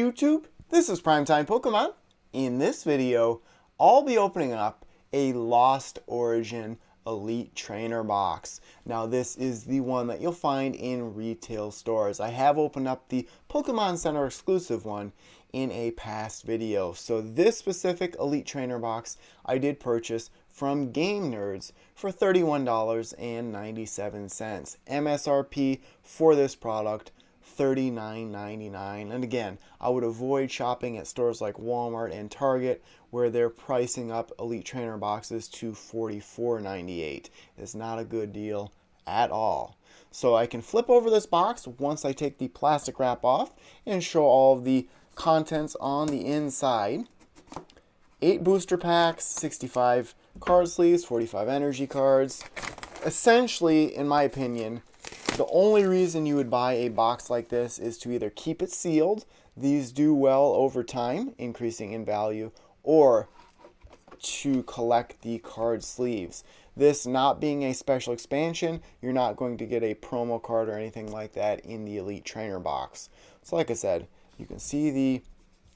YouTube, this is Primetime Pokemon. In this video, I'll be opening up a Lost Origin Elite Trainer box. Now this is the one that you'll find in retail stores. I have opened up the Pokemon Center exclusive one in a past video. So this specific Elite Trainer box I did purchase from Game Nerdz for $31.97. MSRP for this product $39.99. And again, I would avoid shopping at stores like Walmart and Target where they're pricing up Elite Trainer boxes to $44.98. It's not a good deal at all. So I can flip over this box once I take the plastic wrap off and show all of the contents on the inside. 8 booster packs, 65 card sleeves, 45 energy cards. Essentially, in my opinion, the only reason you would buy a box like this is to either keep it sealed, these do well over time, increasing in value, or to collect the card sleeves. This not being a special expansion, you're not going to get a promo card or anything like that in the Elite Trainer box. So like I said, you can see the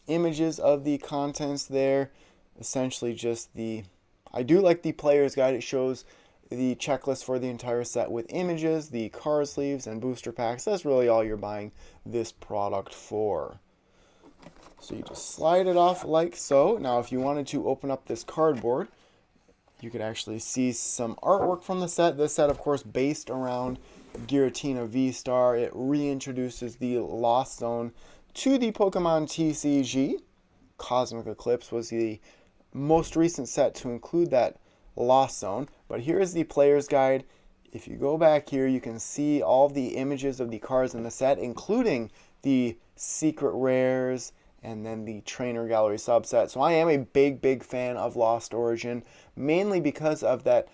images of the contents there. Essentially just I do like the player's guide. It shows the checklist for the entire set with images, the card sleeves, and booster packs. That's really all you're buying this product for. So you just slide it off like so. Now if you wanted to open up this cardboard, you could actually see some artwork from the set. This set, of course, based around Giratina VSTAR. It reintroduces the Lost Zone to the Pokemon TCG. Cosmic Eclipse was the most recent set to include that Lost Zone. But here is the player's guide. If you go back here, you can see all the images of the cards in the set, including the secret rares and then the trainer gallery subset. So I am a big fan of Lost Origin, mainly because of that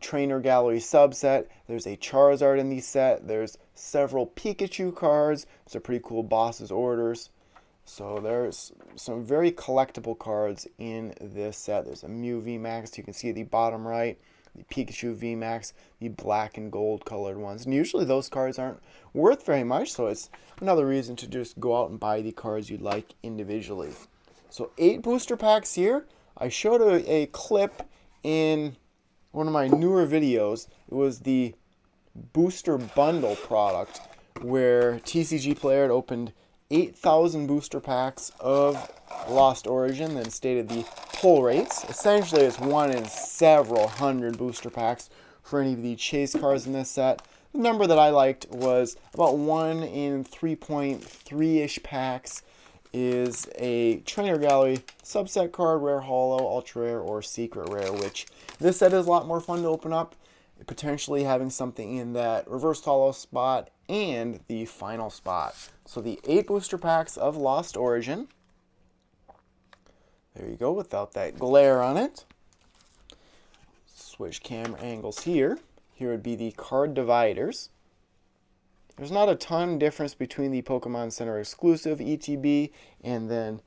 trainer gallery subset. There's a Charizard in the set. There's several Pikachu cards. Those are pretty cool boss's orders. So there's some very collectible cards in this set. There's a Mew VMAX. You can see at the bottom right, the Pikachu VMAX, the black and gold colored ones. And usually those cards aren't worth very much, so it's another reason to just go out and buy the cards you'd like individually. So 8 booster packs here. I showed a clip in one of my newer videos. It was the booster bundle product where TCG Player had opened 8,000 booster packs of Lost Origin, then stated the pull rates. Essentially, it's 1 in several hundred booster packs for any of the chase cards in this set. The number that I liked was about 1 in 3.3-ish packs is a Trainer Gallery subset card, Rare Holo, Ultra Rare, or Secret Rare, which this set is a lot more fun to open up, potentially having something in that Reverse Holo spot and the final spot. So the 8 booster packs of Lost Origin. There you go, without that glare on it. Switch camera angles here. Here would be the card dividers. There's not a ton difference between the Pokemon Center exclusive ETB and then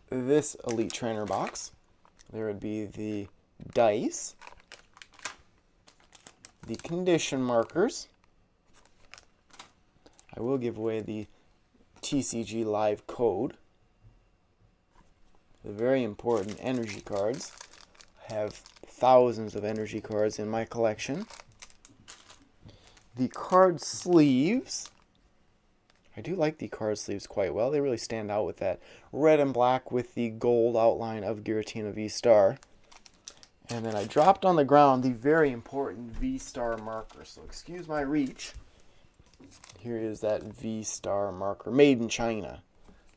this Elite Trainer box. There would be the dice, the condition markers. I will give away the TCG Live code. The very important energy cards. I have thousands of energy cards in my collection. The card sleeves. I do like the card sleeves quite well. They really stand out with that red and black with the gold outline of Giratina VSTAR. And then I dropped on the ground the very important VSTAR marker. So excuse my reach. Here is that VSTAR marker, made in China.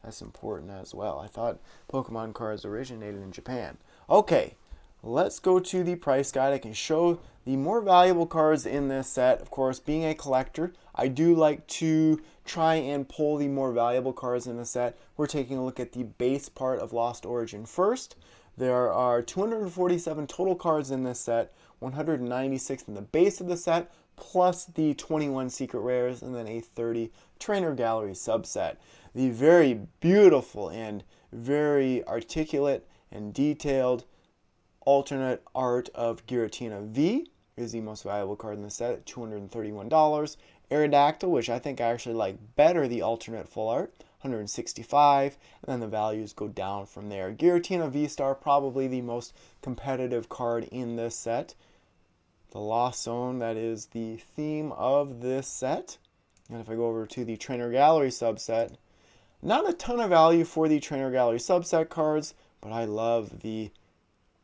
That's important as well. I thought Pokemon cards originated in Japan. Okay, let's go to the price guide. I can show the more valuable cards in this set. Of course, being a collector, I do like to try and pull the more valuable cards in the set. We're taking a look at the base part of Lost Origin first. There are 247 total cards in this set, 196 in the base of the set, plus the 21 secret rares, and then a 30 trainer gallery subset. The very beautiful and very articulate and detailed alternate art of Giratina V is the most valuable card in the set at $231. Aerodactyl, which I think I actually like better the alternate full art, 165, and then the values go down from there. Giratina VSTAR, probably the most competitive card in this set. The Lost Zone, that is the theme of this set. And if I go over to the Trainer Gallery subset, not a ton of value for the Trainer Gallery subset cards, but I love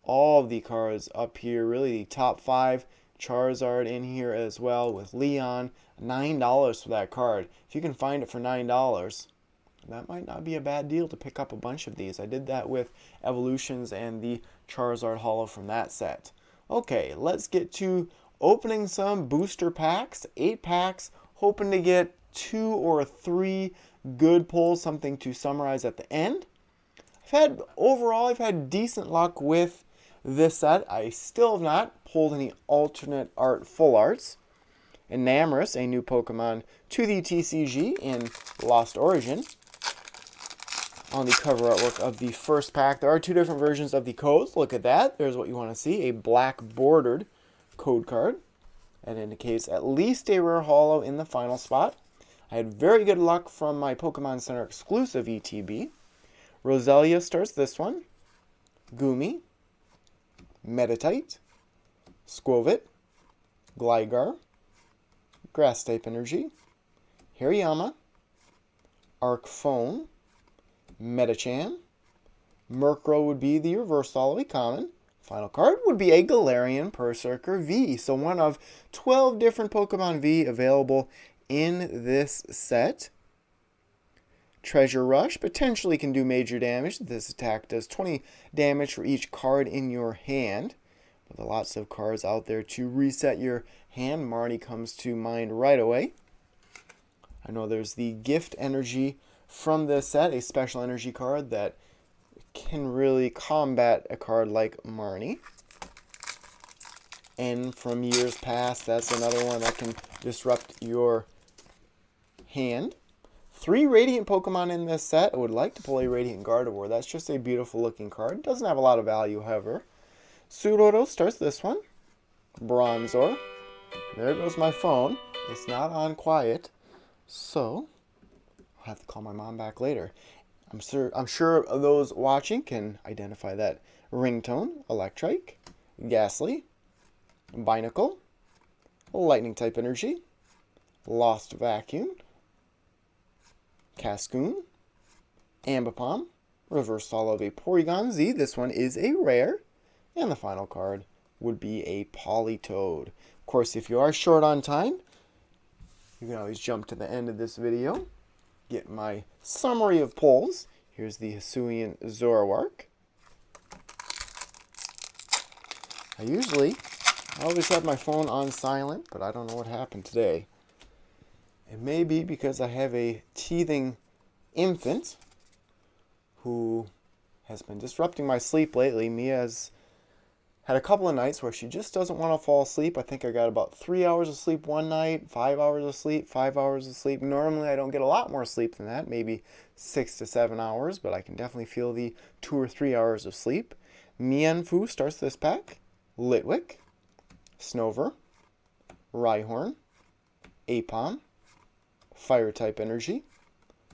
all of the cards up here, really the top 5. Charizard in here as well with Leon. $9 for that card. If you can find it for $9, that might not be a bad deal to pick up a bunch of these. I did that with Evolutions and the Charizard Holo from that set. Okay, let's get to opening some booster packs. 8 packs, hoping to get 2 or 3 good pulls, something to summarize at the end. Overall, I've had decent luck with this set. I still have not pulled any alternate art full arts. Enamorus, a new Pokemon to the TCG in Lost Origin. On the cover artwork of the first pack, there are 2 different versions of the codes. Look at that. There's what you want to see, a black bordered code card. That indicates at least a rare holo in the final spot. I had very good luck from my Pokemon Center exclusive ETB. Roselia starts this one. Gumi, Meditite, Squovit, Gligar, Grass type Energy, Hariyama, Arcphone, Metachan, Murkrow would be the reverse holo, common. Final card would be a Galarian Berserker V. So one of 12 different Pokemon V available in this set. Treasure Rush potentially can do major damage. This attack does 20 damage for each card in your hand. With lots of cards out there to reset your hand, Marnie comes to mind right away. I know there's the Gift Energy from this set, a special energy card that can really combat a card like Marnie. And from years past, that's another one that can disrupt your hand. 3 Radiant Pokemon in this set. I would like to pull a Radiant Gardevoir. That's just a beautiful looking card. Doesn't have a lot of value, however. Sudowoodo starts this one. Bronzor. There goes my phone. It's not on quiet. So, I'll have to call my mom back later. I'm sure those watching can identify that ringtone. Electrike. Ghastly. Binacle. Lightning type Energy. Lost Vacuum. Cascoon, Ambipom, reverse holo of a Porygon Z. This one is a rare. And the final card would be a Politoed. Of course, if you are short on time, you can always jump to the end of this video, get my summary of pulls. Here's the Hisuian Zoroark. I always have my phone on silent, but I don't know what happened today. It may be because I have a teething infant who has been disrupting my sleep lately. Mia's had a couple of nights where she just doesn't want to fall asleep. I think I got about 3 hours of sleep one night, 5 hours of sleep, 5 hours of sleep. Normally I don't get a lot more sleep than that, maybe 6 to 7 hours, but I can definitely feel the 2 or 3 hours of sleep. Mienfoo starts this pack. Litwick, Snover, Rhyhorn, Apom, Fire type Energy,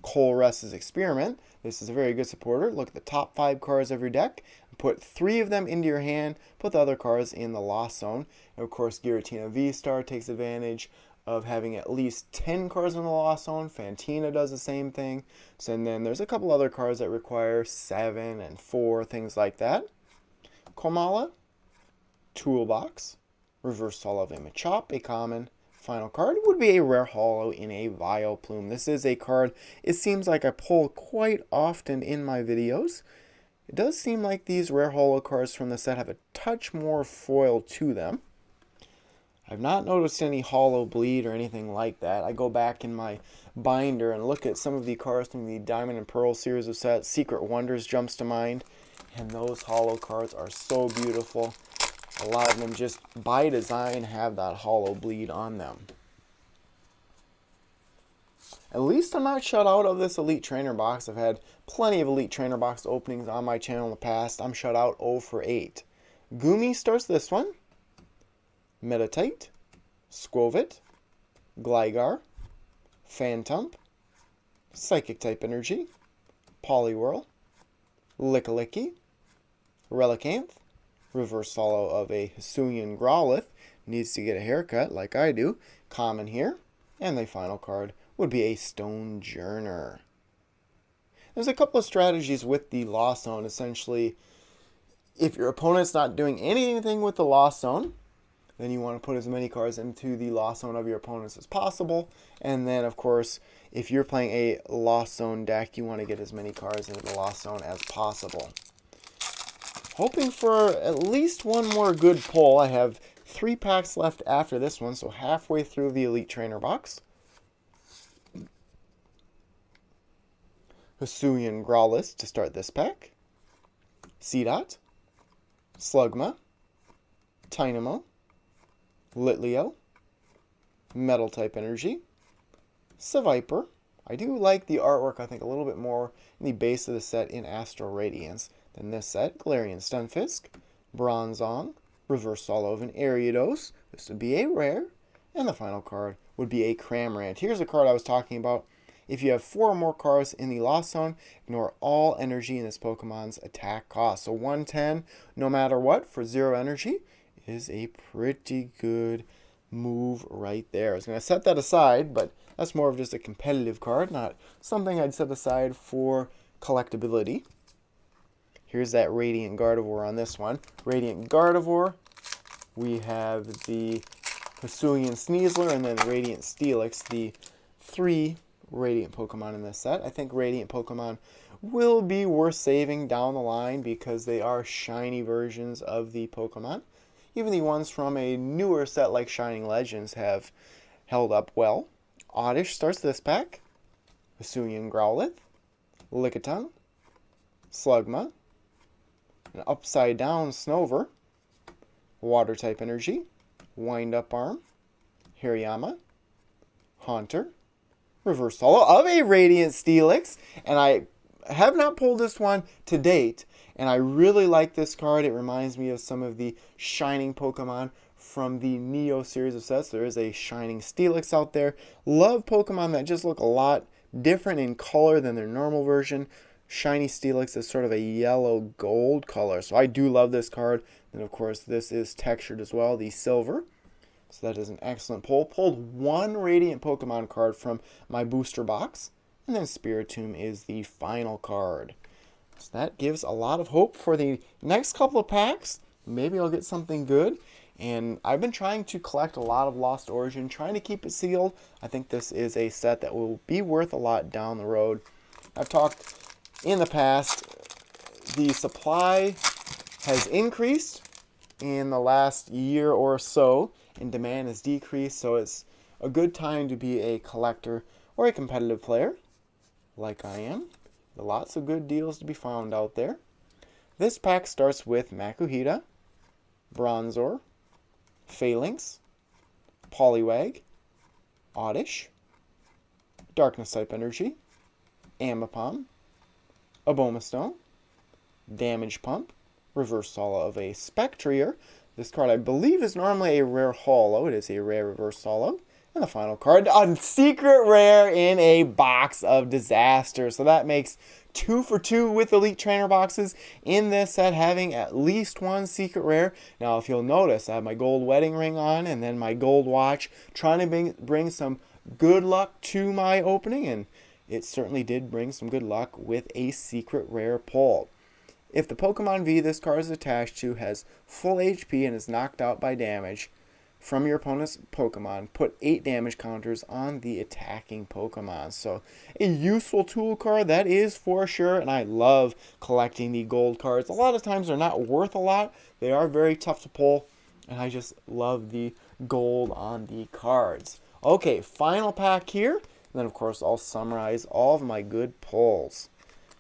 Colress's Experiment. This is a very good supporter. Look at the top 5 cards of your deck. Put 3 of them into your hand. Put the other cards in the Lost Zone. And of course, Giratina VSTAR takes advantage of having at least 10 cards in the Lost Zone. Fantina does the same thing. So, and then there's a couple other cards that require 7 and 4, things like that. Komala, Toolbox, reverse holo of a Machop, a common. Final card would be a rare holo in a Vileplume. This is a card it seems like I pull quite often in my videos. It does seem like these rare holo cards from the set have a touch more foil to them. I've not noticed any holo bleed or anything like that. I go back in my binder and look at some of the cards from the Diamond and Pearl series of sets. Secret Wonders jumps to mind, and those holo cards are so beautiful. A lot of them just by design have that holo bleed on them. At least I'm not shut out of this Elite Trainer box. I've had plenty of Elite Trainer box openings on my channel in the past. I'm shut out 0 for 8. Gumi starts this one. Meditite, Squovit, Gligar, Phantump, Psychic type energy, Poliwhirl, Lickilicky, Relicanth, reverse holo of a Hisuian Growlithe, needs to get a haircut like I do, common here, and the final card would be a Stonejourner. There's a couple of strategies with the Lost Zone. Essentially, if your opponent's not doing anything with the Lost Zone, then you want to put as many cards into the Lost Zone of your opponents as possible. And then, of course, if you're playing a Lost Zone deck, you want to get as many cards into the Lost Zone as possible. Hoping for at least one more good pull. I have 3 packs left after this one, so halfway through the Elite Trainer box. Hisuian Growlithe to start this pack. Seedot, Slugma, Tynamo, Litleo, Metal type energy, Seviper. I do like the artwork, I think, a little bit more in the base of the set in Astral Radiance than this set. Galarian Stunfisk, Bronzong, reverse holo of an Ariados. This would be a rare. And the final card would be a Cramorant. Here's a card I was talking about. If you have 4 or more cards in the Lost Zone, ignore all energy in this Pokemon's attack cost. So 110, no matter what, for 0 energy is a pretty good move right there. I was going to set that aside, but that's more of just a competitive card, not something I'd set aside for collectability. Here's that Radiant Gardevoir on this one. Radiant Gardevoir, we have the Hisuian Sneasler, and then Radiant Steelix, the 3 Radiant Pokemon in this set. I think Radiant Pokemon will be worth saving down the line because they are shiny versions of the Pokemon. Even the ones from a newer set like Shining Legends have held up well. Oddish starts this pack. Hisuian Growlithe, Lickitung, Slugma, an upside down Snover, Water type energy, Wind Up Arm, Hirayama, Haunter, reverse holo of a Radiant Steelix, and I have not pulled this one to date, and I really like this card. It reminds me of some of the Shining Pokemon from the Neo series of sets. There is a Shining Steelix out there. Love Pokemon that just look a lot different in color than their normal version. Shiny Steelix is sort of a yellow gold color, so I do love this card. And of course, this is textured as well, the silver. So that is an excellent pull. Pulled 1 Radiant Pokemon card from my booster box. And then Spiritomb is the final card. So that gives a lot of hope for the next couple of packs. Maybe I'll get something good. And I've been trying to collect a lot of Lost Origin, trying to keep it sealed. I think this is a set that will be worth a lot down the road. I've talked in the past, the supply has increased in the last year or so, and demand has decreased, so it's a good time to be a collector or a competitive player, like I am. There are lots of good deals to be found out there. This pack starts with Makuhita, Bronzor, Phalanx, Poliwag, Oddish, Darkness type energy, Ambipom, Abomastone, Damage Pump, reverse holo of a Spectrier. This card, I believe, is normally a rare holo. It is a rare reverse holo. And the final card, a secret rare in a box of disaster. So that makes 2 for 2 with Elite Trainer boxes in this set, having at least 1 secret rare. Now, if you'll notice, I have my gold wedding ring on and then my gold watch, trying to bring some good luck to my opening. And it certainly did bring some good luck with a secret rare pull. If the Pokemon V this card is attached to has full HP and is knocked out by damage from your opponent's Pokemon, put 8 damage counters on the attacking Pokemon. So a useful tool card, that is for sure, and I love collecting the gold cards. A lot of times they're not worth a lot. They are very tough to pull, and I just love the gold on the cards. Okay, final pack here. And then, of course, I'll summarize all of my good pulls.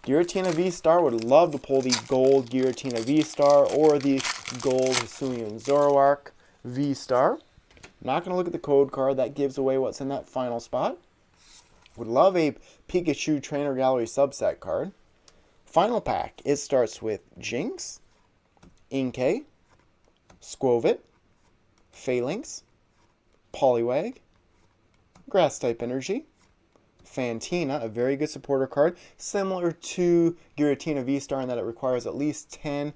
Giratina VSTAR, would love to pull the gold Giratina VSTAR or the gold Hisuian Zoroark VSTAR. I'm not going to look at the code card. That gives away what's in that final spot. Would love a Pikachu Trainer Gallery subset card. Final pack, it starts with Jinx, Inkay, Squovit, Phalanx, Poliwag, Grass type energy, Fantina, a very good supporter card, similar to Giratina VSTAR in that it requires at least 10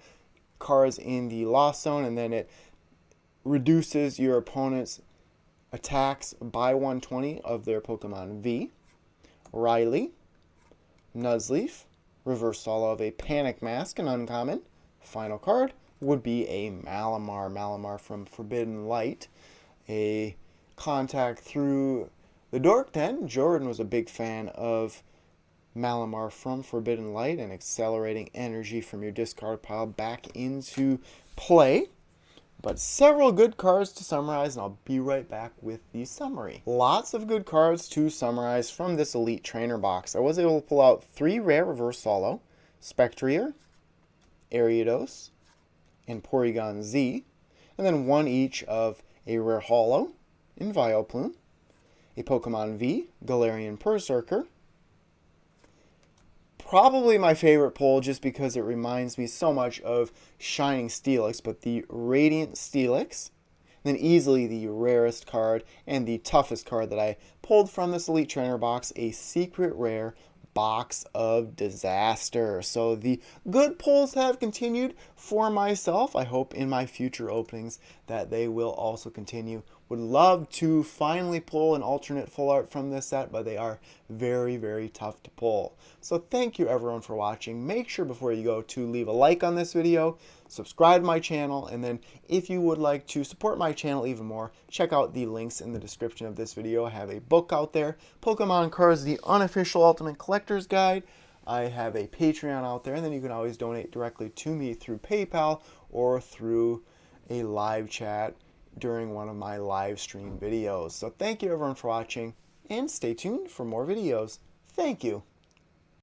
cards in the lost zone, and then it reduces your opponent's attacks by 120 of their Pokemon V. Riley, Nuzleaf, reverse holo of a Panic Mask, an uncommon. Final card would be a Malamar from Forbidden Light. A contact through the Dork Den. Jordan was a big fan of Malamar from Forbidden Light and accelerating energy from your discard pile back into play. But several good cards to summarize, and I'll be right back with the summary. Lots of good cards to summarize from this Elite Trainer box. I was able to pull out 3 rare reverse holo, Spectrier, Ariados, and Porygon Z, and then 1 each of a rare holo in Vileplume, a Pokemon V, Galarian Berserker. Probably my favorite pull just because it reminds me so much of Shining Steelix, but the Radiant Steelix. Then easily the rarest card and the toughest card that I pulled from this Elite Trainer box, a secret rare Box of Disaster. So the good pulls have continued for myself. I hope in my future openings that they will also continue. Would love to finally pull an alternate full art from this set, but they are very, very tough to pull. So thank you everyone for watching. Make sure before you go to leave a like on this video, subscribe to my channel, and then if you would like to support my channel even more, check out the links in the description of this video. I have a book out there, Pokemon Cards, the Unofficial Ultimate Collector's Guide. I have a Patreon out there, and then you can always donate directly to me through PayPal or through a live chat during one of my live stream videos. So thank you everyone for watching, and stay tuned for more videos. Thank you.